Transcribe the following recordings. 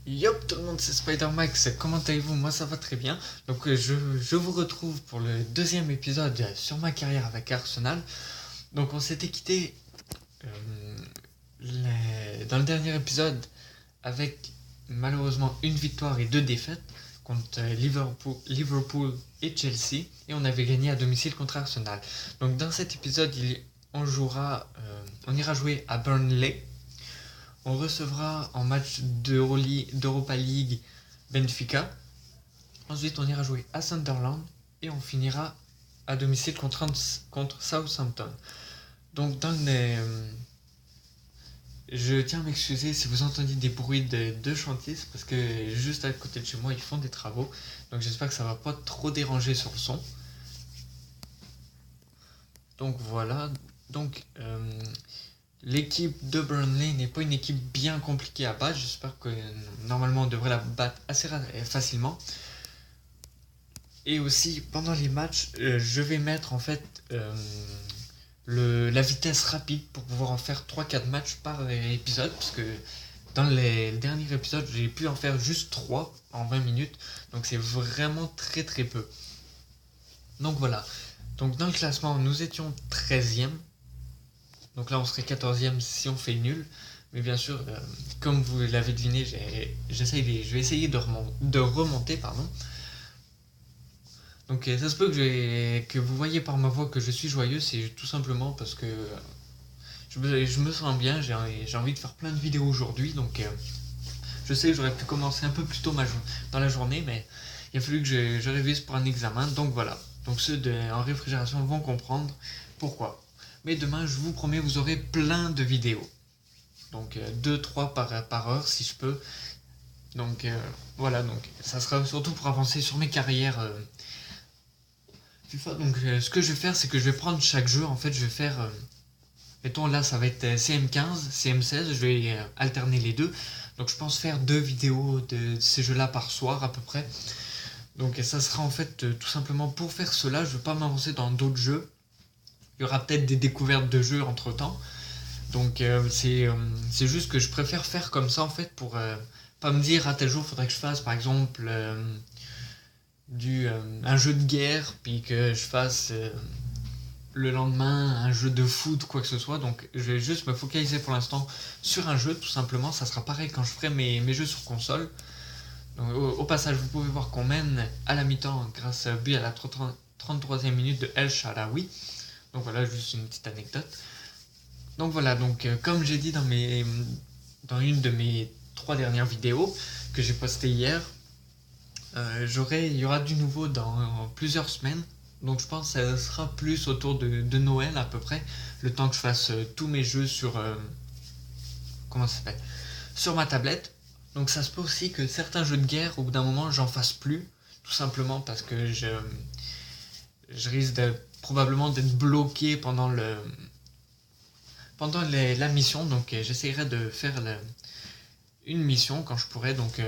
Yop tout le monde, c'est Spider-Max, comment allez-vous? Moi ça va très bien. Donc je vous retrouve pour le deuxième épisode sur ma carrière avec Arsenal. Donc on s'était quitté euh, dans le dernier épisode avec malheureusement une victoire et deux défaites contre Liverpool et Chelsea. Et on avait gagné à domicile contre Arsenal. Donc dans cet épisode, on ira jouer à Burnley. On recevra en match d'Europa League Benfica. Ensuite, on ira jouer à Sunderland et on finira à domicile contre Southampton. Donc, je tiens à m'excuser si vous entendez des bruits de chantier, c'est parce que juste à côté de chez moi, ils font des travaux. Donc, j'espère que ça va pas trop déranger sur le son. Donc, voilà. Donc, l'équipe de Burnley n'est pas une équipe bien compliquée à battre. J'espère que normalement on devrait la battre assez facilement. Et aussi pendant les matchs, je vais mettre en fait la vitesse rapide pour pouvoir en faire 3-4 matchs par épisode. Parce que dans les derniers épisodes, j'ai pu en faire juste 3 en 20 minutes. Donc c'est vraiment très très peu. Donc voilà. Donc dans le classement, nous étions 13e. Donc là, on serait 14e si on fait nul. Mais bien sûr, comme vous l'avez deviné, je vais essayer de remonter. Pardon. Donc ça se peut que vous voyez par ma voix que je suis joyeux. C'est tout simplement parce que je me sens bien. J'ai envie de faire plein de vidéos aujourd'hui. Donc je sais que j'aurais pu commencer un peu plus tôt dans la journée. Mais il a fallu que je révise pour un examen. Donc voilà. Donc ceux en réfrigération vont comprendre pourquoi. Mais demain, je vous promets, vous aurez plein de vidéos. Donc 2-3 par heure si je peux. Donc voilà, donc ça sera surtout pour avancer sur mes carrières FIFA. Donc ce que je vais faire, c'est que je vais prendre chaque jeu. En fait, je vais faire... mettons là, ça va être CM15, CM16. Je vais alterner les deux. Donc je pense faire 2 vidéos de ces jeux-là par soir à peu près. Donc ça sera en fait tout simplement pour faire cela. Je ne vais pas m'avancer dans d'autres jeux. Il y aura peut-être des découvertes de jeux entre temps. Donc c'est juste que je préfère faire comme ça en fait pour pas me dire à tel jour il faudrait que je fasse par exemple un jeu de guerre puis que je fasse le lendemain un jeu de foot quoi que ce soit. Donc je vais juste me focaliser pour l'instant sur un jeu tout simplement. Ça sera pareil quand je ferai mes jeux sur console. Donc, au passage vous pouvez voir qu'on mène à la mi-temps grâce à but à la 33e minute de El Shaarawy. Donc voilà, juste une petite anecdote. Donc voilà, donc comme j'ai dit dans une de mes 3 dernières vidéos que j'ai postées hier, il y aura du nouveau dans plusieurs semaines. Donc je pense que ça sera plus autour de Noël à peu près, le temps que je fasse tous mes jeux sur comment ça s'appelle, sur ma tablette. Donc ça se peut aussi que certains jeux de guerre, au bout d'un moment, j'en fasse plus, tout simplement parce que je risque probablement d'être bloqué pendant la mission. Donc j'essaierai de faire une mission quand je pourrai. Donc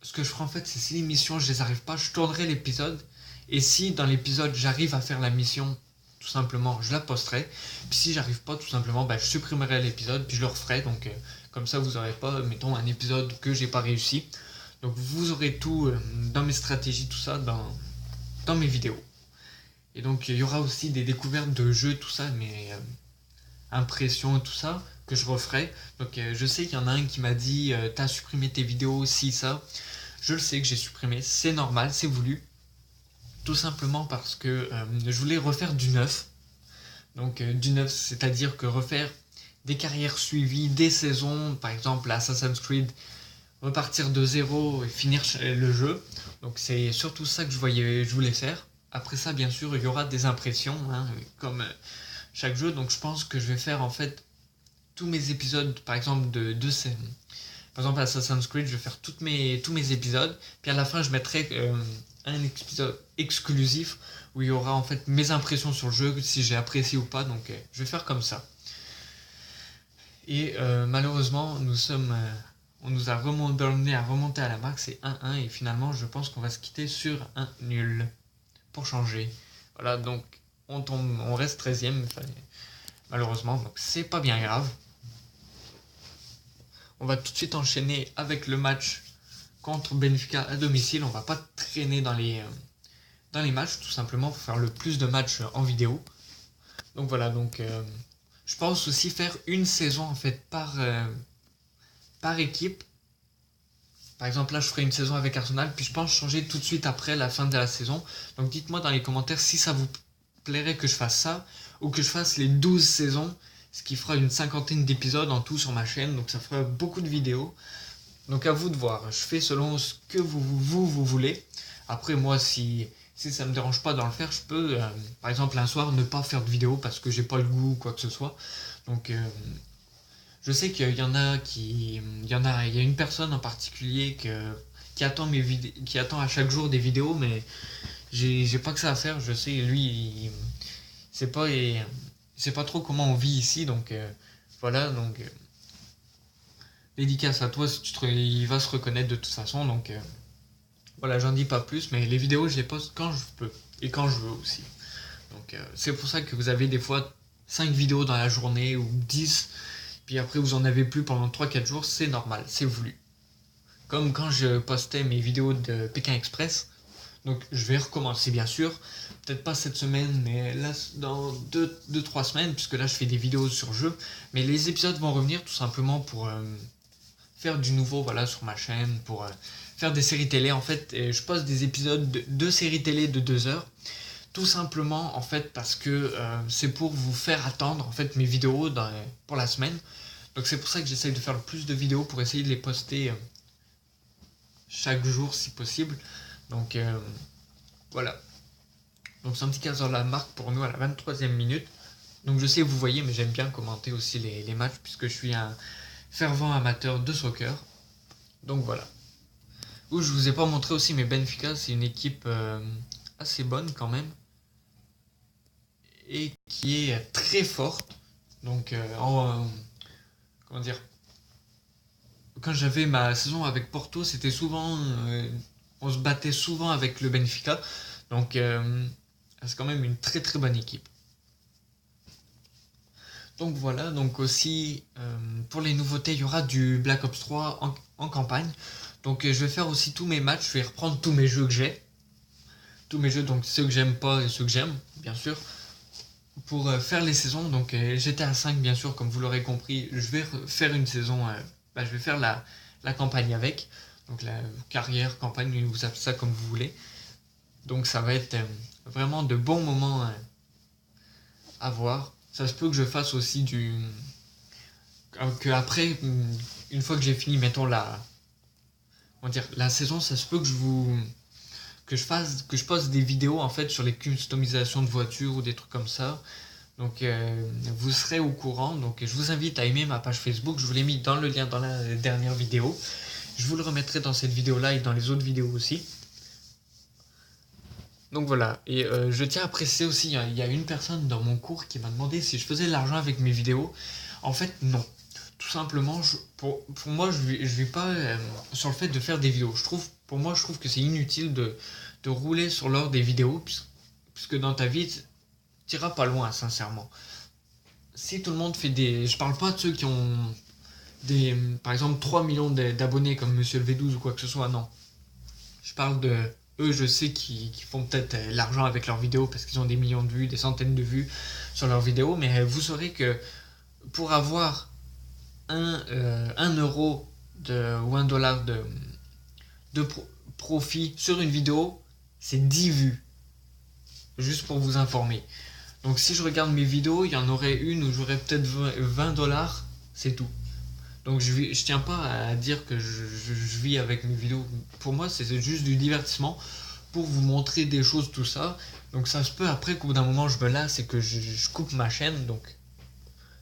ce que je ferai en fait, c'est si les missions je les arrive pas, je tournerai l'épisode. Et si dans l'épisode j'arrive à faire la mission, tout simplement je la posterai. Puis si j'arrive pas, tout simplement je supprimerai l'épisode puis je le referai. Donc comme ça vous aurez pas, mettons, un épisode que j'ai pas réussi. Donc vous aurez tout dans mes stratégies, tout ça dans mes vidéos. Et donc il y aura aussi des découvertes de jeux, tout ça, mais impressions et tout ça que je referai. Donc je sais qu'il y en a un qui m'a dit t'as supprimé tes vidéos aussi, ça. Je le sais que j'ai supprimé, c'est normal, c'est voulu. Tout simplement parce que je voulais refaire du neuf. Donc du neuf, c'est-à-dire que refaire des carrières suivies, des saisons, par exemple Assassin's Creed, repartir de zéro et finir le jeu. Donc c'est surtout ça que je voulais faire. Après ça, bien sûr, il y aura des impressions, hein, comme chaque jeu. Donc je pense que je vais faire en fait tous mes épisodes, par exemple de scène. Par exemple Assassin's Creed, je vais faire tous mes épisodes, puis à la fin je mettrai un épisode exclusif où il y aura en fait mes impressions sur le jeu, si j'ai apprécié ou pas. Donc je vais faire comme ça. Et malheureusement, on nous a remonté à la marque, c'est 1-1, et finalement je pense qu'on va se quitter sur un nul pour changer. Voilà, donc on reste 13e, malheureusement, donc c'est pas bien grave. On va tout de suite enchaîner avec le match contre Benfica à domicile. On va pas traîner dans les matchs, tout simplement pour faire le plus de matchs en vidéo. Donc voilà, donc je pense aussi faire une saison en fait par équipe. Par exemple, là, je ferai une saison avec Arsenal, puis je pense changer tout de suite après la fin de la saison. Donc dites-moi dans les commentaires si ça vous plairait que je fasse ça, ou que je fasse les 12 saisons, ce qui fera une 50aine d'épisodes en tout sur ma chaîne, donc ça fera beaucoup de vidéos. Donc à vous de voir, je fais selon ce que vous voulez. Après moi, si ça me dérange pas d'en le faire, je peux, par exemple un soir, ne pas faire de vidéo parce que j'ai pas le goût ou quoi que ce soit. Donc je sais qu'il y en a il y a une personne en particulier qui attend qui attend à chaque jour des vidéos, mais j'ai pas que ça à faire. Je sais, lui, il sait pas trop comment on vit ici, donc voilà, donc dédicace à toi, si il va se reconnaître de toute façon, donc voilà, j'en dis pas plus, mais les vidéos, je les poste quand je peux et quand je veux aussi. Donc c'est pour ça que vous avez des fois 5 vidéos dans la journée ou 10, puis après vous en avez plus pendant 3-4 jours, c'est normal, c'est voulu. Comme quand je postais mes vidéos de Pékin Express, donc je vais recommencer bien sûr, peut-être pas cette semaine, mais là dans 2-3 semaines, puisque là je fais des vidéos sur jeu, mais les épisodes vont revenir tout simplement pour faire du nouveau voilà, sur ma chaîne, pour faire des séries télé. En fait, je poste des épisodes de séries télé de 2 heures, tout simplement en fait parce que c'est pour vous faire attendre en fait mes vidéos pour la semaine. Donc c'est pour ça que j'essaye de faire le plus de vidéos pour essayer de les poster chaque jour si possible. Donc voilà. Donc c'est un petit 15 heures la marque pour nous à la 23e minute. Donc je sais vous voyez, mais j'aime bien commenter aussi les matchs puisque je suis un fervent amateur de soccer. Donc voilà. Où je vous ai pas montré aussi, mais Benfica c'est une équipe assez bonne quand même et qui est très forte. Donc comment dire, quand j'avais ma saison avec Porto, c'était souvent on se battait souvent avec le Benfica. Donc c'est quand même une très très bonne équipe. Donc voilà, donc aussi pour les nouveautés, il y aura du Black Ops 3 en campagne. Donc je vais faire aussi tous mes matchs, je vais reprendre tous mes jeux que j'ai. Tous mes jeux, donc ceux que j'aime pas et ceux que j'aime, bien sûr. Pour faire les saisons, donc GTA 5 bien sûr, comme vous l'aurez compris, je vais faire une saison, je vais faire la campagne avec. Donc la carrière, campagne, vous appelez ça comme vous voulez. Donc ça va être vraiment de bons moments à voir. Ça se peut que je fasse aussi que après, une fois que j'ai fini, mettons la saison, ça se peut que je poste des vidéos en fait sur les customisations de voitures ou des trucs comme ça. Donc vous serez au courant. Donc je vous invite à aimer ma page Facebook. Je vous l'ai mis dans le lien dans la dernière vidéo. Je vous le remettrai dans cette vidéo là et dans les autres vidéos aussi. Donc voilà, et je tiens à préciser aussi, il y a une personne dans mon cours qui m'a demandé si je faisais de l'argent avec mes vidéos. En fait, non. Tout simplement, pour moi, je vis pas sur le fait de faire des vidéos. Pour moi, je trouve que c'est inutile de rouler sur l'or des vidéos, puisque dans ta vie, tu n'iras pas loin, sincèrement. Si tout le monde fait des... Je parle pas de ceux qui ont par exemple 3 millions d'abonnés comme Monsieur le V12 ou quoi que ce soit, non. Je parle de... Eux, je sais qu'ils font peut-être l'argent avec leurs vidéos parce qu'ils ont des millions de vues, des centaines de vues sur leurs vidéos, mais vous saurez que pour avoir 1 euro ou 1 dollar de profit sur une vidéo, c'est 10 vues. Juste pour vous informer. Donc si je regarde mes vidéos, il y en aurait une où j'aurais peut-être 20 dollars, c'est tout. Donc je tiens pas à dire que je vis avec mes vidéos. Pour moi, c'est juste du divertissement pour vous montrer des choses, tout ça. Donc ça se peut après qu'au bout d'un moment je me lasse et que je coupe ma chaîne. Donc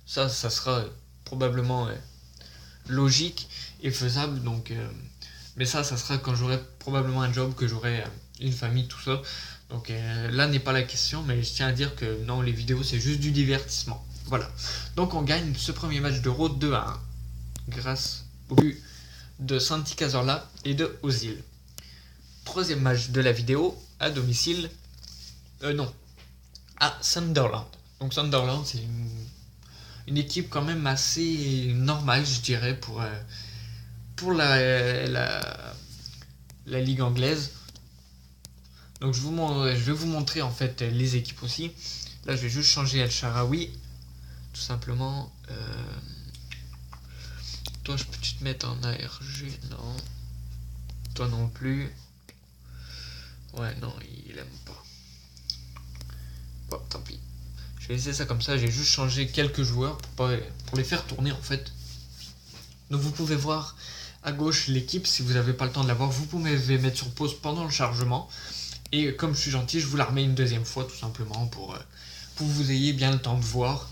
ça sera probablement logique et faisable. Donc, mais ça sera quand j'aurai probablement un job, que j'aurai une famille, tout ça. Donc là n'est pas la question, mais je tiens à dire que non, les vidéos c'est juste du divertissement. Voilà. Donc on gagne ce premier match d'Euro 2-1 grâce au but de Santi Cazorla et de Ozil. Troisième match de la vidéo à domicile. À Sunderland. Donc Sunderland c'est une équipe quand même assez normale, je dirais, pour la la ligue anglaise. Donc je vais vous montrer en fait les équipes aussi. Là, je vais juste changer El Shaarawy, tout simplement. Toi, je peux-tu te mettre en ARG? Non. Toi non plus. Ouais, non, il aime pas. Bon, tant pis. Je vais laisser ça comme ça. J'ai juste changé quelques joueurs pour les faire tourner en fait. Donc vous pouvez voir à gauche l'équipe. Si vous n'avez pas le temps de la voir, vous pouvez mettre sur pause pendant le chargement. Et comme je suis gentil, je vous la remets une deuxième fois tout simplement pour que vous ayez bien le temps de voir.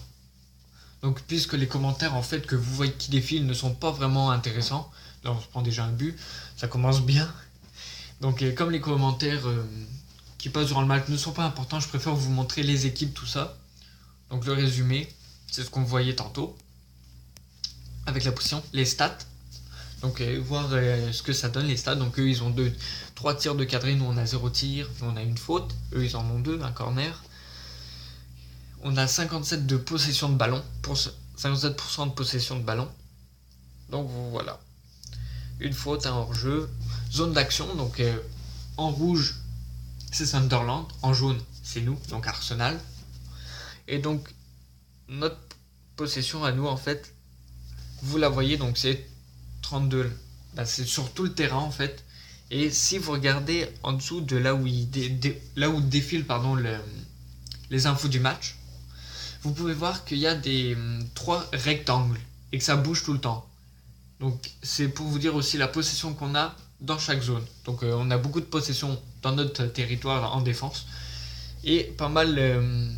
Donc puisque les commentaires en fait que vous voyez qui défilent ne sont pas vraiment intéressants, là on se prend déjà un but, ça commence bien. Donc comme les commentaires qui passent durant le match ne sont pas importants, je préfère vous montrer les équipes, tout ça. Donc le résumé, c'est ce qu'on voyait tantôt, avec la position, les stats. Donc voir ce que ça donne les stats. Donc eux ils ont 3 tirs de cadré, nous on a 0 tir, nous on a une faute, eux ils en ont 2, un corner. On a 57 de possession de ballon, pour 57% de possession de ballon. Donc voilà. Une faute, un hors-jeu. Zone d'action, donc en rouge c'est Sunderland, en jaune c'est nous, donc Arsenal. Et donc notre possession à nous en fait, vous la voyez, donc c'est 32. Bah, c'est sur tout le terrain en fait. Et si vous regardez en dessous de là où défilent les infos du match, vous pouvez voir qu'il y a des 3 rectangles et que ça bouge tout le temps. Donc c'est pour vous dire aussi la possession qu'on a dans chaque zone. Donc on a beaucoup de possession dans notre territoire en défense et pas mal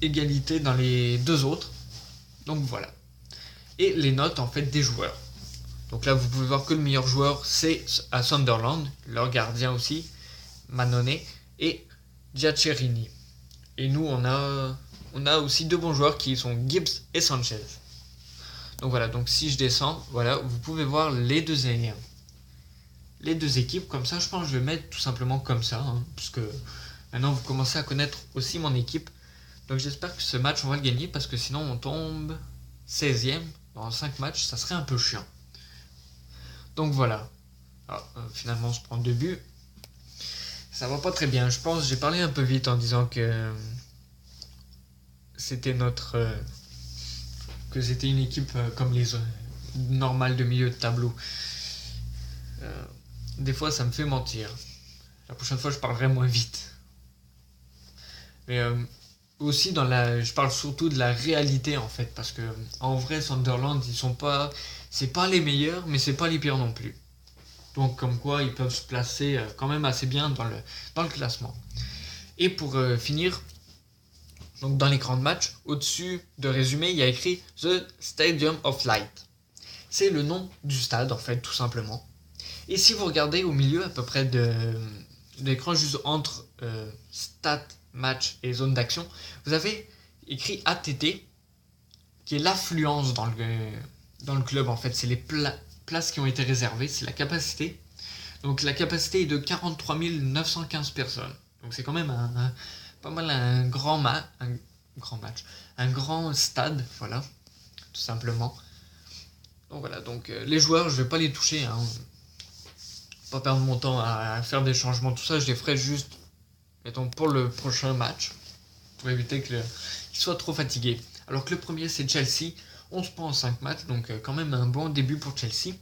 égalité dans les 2 autres. Donc voilà. Et les notes en fait des joueurs. Donc là vous pouvez voir que le meilleur joueur c'est à Sunderland, leur gardien aussi, Manone et Giaccherini. Et nous on a aussi 2 bons joueurs qui sont Gibbs et Sanchez. Donc voilà, donc si je descends, voilà, vous pouvez voir les deux équipes. Comme ça, je pense que je vais mettre tout simplement comme ça, parce que maintenant vous commencez à connaître aussi mon équipe. Donc j'espère que ce match on va le gagner, parce que sinon on tombe 16ème dans 5 matchs, ça serait un peu chiant. Donc voilà. Alors, finalement on se prend 2 buts. Ça va pas très bien, je pense, j'ai parlé un peu vite en disant que c'était que c'était une équipe comme les normales de milieu de tableau. Des fois ça me fait mentir. La prochaine fois je parlerai moins vite. Mais aussi je parle surtout de la réalité en fait, parce que en vrai Sunderland c'est pas les meilleurs, mais c'est pas les pires non plus. Donc comme quoi ils peuvent se placer quand même assez bien dans le classement. Et pour finir, donc dans l'écran de match, au-dessus de résumé, il y a écrit The Stadium of Light. C'est le nom du stade en fait, tout simplement. Et si vous regardez au milieu à peu près de l'écran, juste entre stats, match et zone d'action, vous avez écrit ATT, qui est l'affluence dans le club en fait. C'est les places qui ont été réservées, c'est la capacité. Donc la capacité est de 43 915 personnes. Donc c'est quand même pas mal un grand match, un grand stade, voilà, tout simplement. Donc voilà, donc les joueurs, je vais pas les toucher, pas perdre mon temps à faire des changements, tout ça, je les ferai juste, mettons, pour le prochain match, pour éviter qu'ils soient trop fatigués. Alors que le premier c'est Chelsea, 11 points en 5 matchs, donc quand même un bon début pour Chelsea.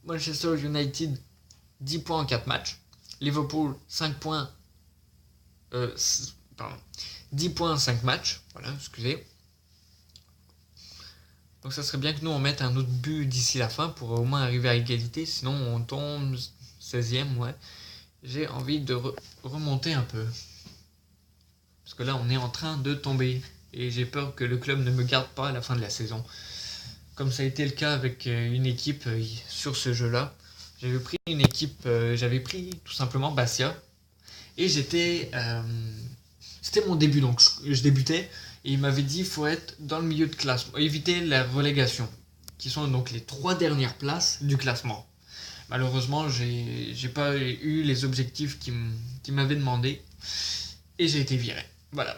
Manchester United, 10 points en 4 matchs. Liverpool, 5 points. 10 points en 5 matchs. Voilà, excusez. Donc ça serait bien que nous on mette un autre but d'ici la fin pour au moins arriver à égalité. Sinon on tombe 16ème, ouais. J'ai envie de remonter un peu. Parce que là on est en train de tomber. Et j'ai peur que le club ne me garde pas à la fin de la saison. Comme ça a été le cas avec une équipe sur ce jeu-là. J'avais pris tout simplement Bastia. Et c'était mon début, donc je débutais. Et il m'avait dit qu'il faut être dans le milieu de classement, éviter la relégation, qui sont donc les 3 dernières places du classement. Malheureusement, j'ai pas eu les objectifs qu'il m'avait demandé. Et j'ai été viré. Voilà.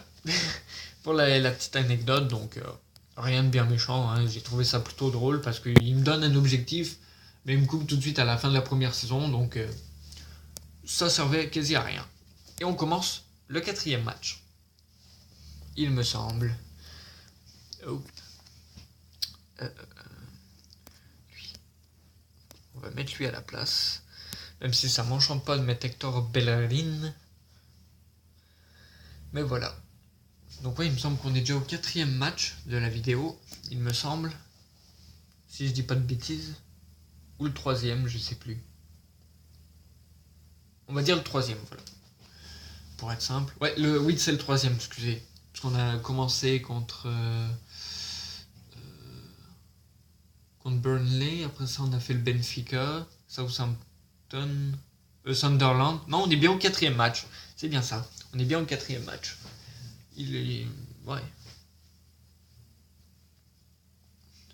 Pour la petite anecdote, donc rien de bien méchant, j'ai trouvé ça plutôt drôle parce qu'il me donne un objectif, mais il me coupe tout de suite à la fin de la première saison, donc ça servait quasi à rien. Et on commence le 4e match. Il me semble. Oh. Lui. On va mettre lui à la place. Même si ça m'enchante pas de mettre Hector Bellerin. Mais voilà. Donc ouais, il me semble qu'on est déjà au 4e match de la vidéo. Il me semble. Si je dis pas de bêtises. Ou le 3e, je sais plus. On va dire le 3e, voilà. Pour être simple. Ouais, oui, c'est le 3e, excusez. Parce qu'on a commencé contre Burnley. Après ça, on a fait le Benfica, Southampton, Sunderland. Non, on est bien au 4e match. C'est bien ça. On est bien au 4e match. Il est... Ouais.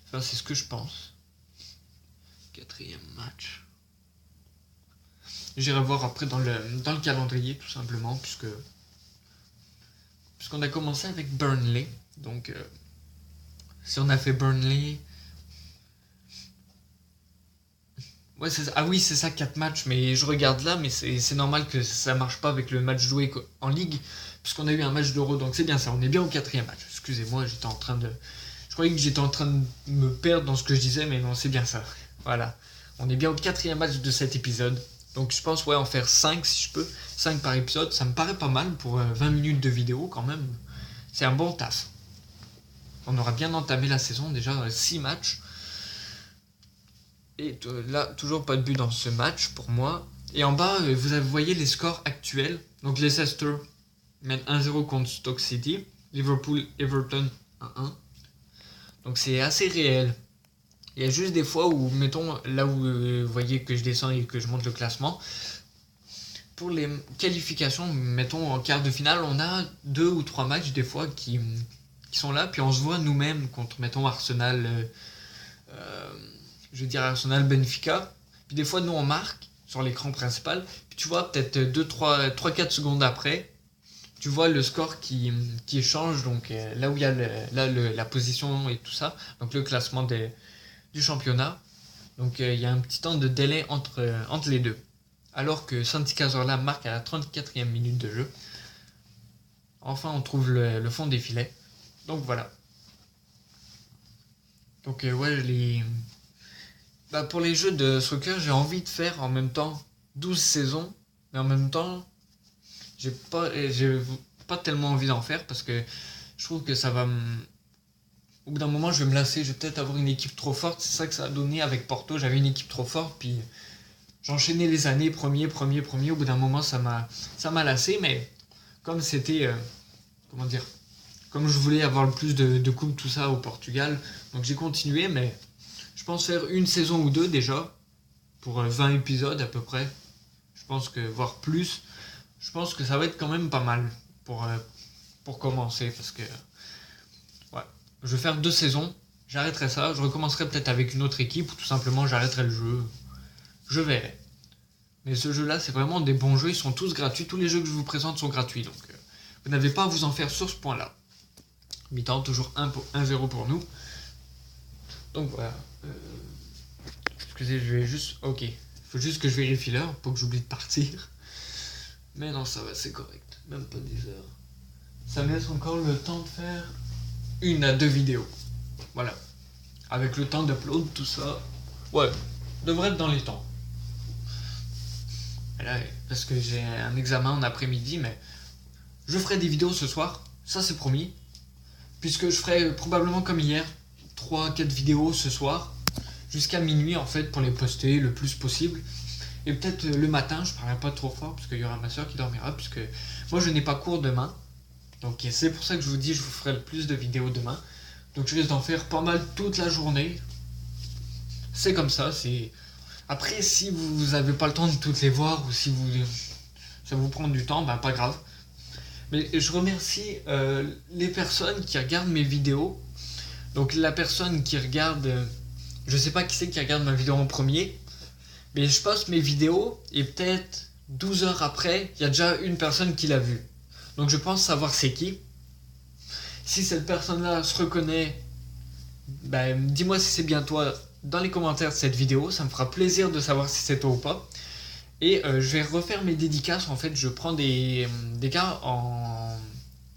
Enfin, c'est ce que je pense. 4e match. J'irai voir après dans le calendrier, tout simplement, puisqu'on a commencé avec Burnley. Donc, si on a fait Burnley... Ouais, ah oui, c'est ça, 4 matchs, mais je regarde là, mais c'est normal que ça marche pas avec le match joué en Ligue, puisqu'on a eu un match d'Euro, donc c'est bien ça, on est bien au 4e match. Excusez-moi, je croyais que j'étais en train de me perdre dans ce que je disais, mais non, c'est bien ça. Voilà, on est bien au 4e match de cet épisode. Donc je pense en faire 5 si je peux, 5 par épisode, ça me paraît pas mal pour 20 minutes de vidéo quand même. C'est un bon taf. On aura bien entamé la saison, déjà 6 matchs. Et là, toujours pas de but dans ce match pour moi. Et en bas, vous voyez les scores actuels. Donc Leicester mène 1-0 contre Stoke City. Liverpool, Everton 1-1. Donc c'est assez réel. Il y a juste des fois où, mettons, là où vous voyez que je descends et que je monte le classement, pour les qualifications, mettons en quart de finale, on a 2 ou 3 matchs des fois qui sont là, puis on se voit nous-mêmes contre, mettons, Arsenal, Arsenal Benfica, puis des fois nous on marque sur l'écran principal, puis tu vois peut-être 3-4 secondes après, tu vois le score qui change, donc là où il y a la position et tout ça, donc le classement du championnat. Donc il y a un petit temps de délai entre les deux. Alors que Santi Cazorla marque à la 34e minute de jeu. Enfin, on trouve le fond des filets. Donc voilà. Donc pour les jeux de soccer, j'ai envie de faire en même temps 12 saisons. Mais en même temps, j'ai pas tellement envie d'en faire parce que je trouve que ça va au bout d'un moment, je vais me lasser, je vais peut-être avoir une équipe trop forte. C'est ça que ça a donné avec Porto. J'avais une équipe trop forte, puis j'enchaînais les années, premier. Au bout d'un moment, ça m'a lassé, mais comme c'était, comme je voulais avoir le plus de coupes, tout ça au Portugal, donc j'ai continué, mais je pense faire une saison ou deux déjà, pour 20 épisodes à peu près. Je pense que, voire plus, je pense que ça va être quand même pas mal pour commencer, parce que je vais faire 2 saisons, j'arrêterai ça, je recommencerai peut-être avec une autre équipe ou tout simplement j'arrêterai le jeu. Je verrai. Mais ce jeu-là, c'est vraiment des bons jeux, ils sont tous gratuits, tous les jeux que je vous présente sont gratuits, donc vous n'avez pas à vous en faire sur ce point-là. Mi-temps, toujours 1-0 pour nous. Donc voilà. Excusez, je vais juste... Ok, il faut juste que je vérifie l'heure pour que j'oublie de partir. Mais non, ça va, c'est correct, même pas 10 heures. Ça me laisse encore le temps de faire 1 à 2 vidéos. Voilà. Avec le temps d'upload, tout ça. Ouais, devrait être dans les temps. Là, parce que j'ai un examen en après-midi, mais je ferai des vidéos ce soir, ça c'est promis. Puisque je ferai probablement comme hier, 3-4 vidéos ce soir, jusqu'à minuit en fait, pour les poster le plus possible. Et peut-être le matin, je parlerai pas trop fort, parce qu'il y aura ma soeur qui dormira, puisque moi je n'ai pas cours demain. Donc c'est pour ça que je vous dis, je vous ferai le plus de vidéos demain. Donc je risque d'en faire pas mal toute la journée. C'est comme ça, c'est... Après, si vous n'avez pas le temps de toutes les voir, ou si ça vous prend du temps, pas grave. Mais je remercie les personnes qui regardent mes vidéos. Donc la personne qui regarde... je sais pas qui c'est qui regarde ma vidéo en premier, mais je poste mes vidéos, et peut-être 12 heures après, il y a déjà une personne qui l'a vue. Donc je pense savoir c'est qui. Si cette personne-là se reconnaît, dis-moi si c'est bien toi dans les commentaires de cette vidéo. Ça me fera plaisir de savoir si c'est toi ou pas. Et je vais refaire mes dédicaces. En fait, je prends des gars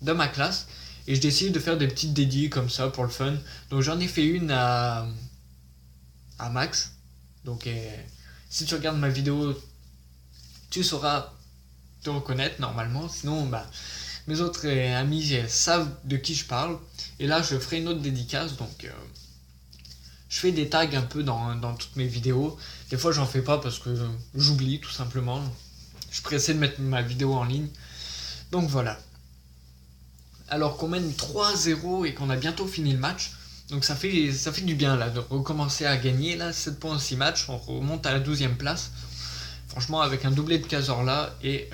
dans ma classe et je décide de faire des petites dédis comme ça pour le fun. Donc j'en ai fait une à Max. Donc si tu regardes ma vidéo, tu sauras te reconnaître normalement. Sinon, bah, mes autres amis savent de qui je parle. Et là, je ferai une autre dédicace. Donc je fais des tags un peu dans toutes mes vidéos. Des fois, j'en fais pas parce que j'oublie tout simplement. Je suis pressé de mettre ma vidéo en ligne. Donc voilà. Alors qu'on mène 3-0 et qu'on a bientôt fini le match. Donc ça fait du bien là de recommencer à gagner. Là, 7 points en 6 matchs. On remonte à la 12e place. Franchement, avec un doublé de Cazorla et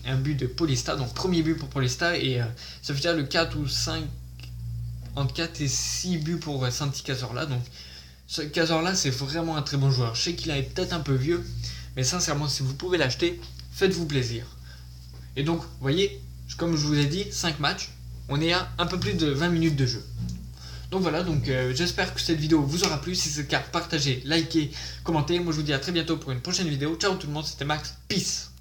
un but de Paulista. Donc premier but pour Paulista. Et ça fait déjà le 4 ou 5... Entre 4 et 6 buts pour Santi Cazorla. Donc ce Cazorla, c'est vraiment un très bon joueur. Je sais qu'il est peut-être un peu vieux. Mais sincèrement, si vous pouvez l'acheter, faites-vous plaisir. Et donc, vous voyez, comme je vous ai dit, 5 matchs. On est à un peu plus de 20 minutes de jeu. Donc voilà, j'espère que cette vidéo vous aura plu. Si c'est le cas, partagez, likez, commentez. Moi je vous dis à très bientôt pour une prochaine vidéo. Ciao tout le monde, c'était Max. Peace.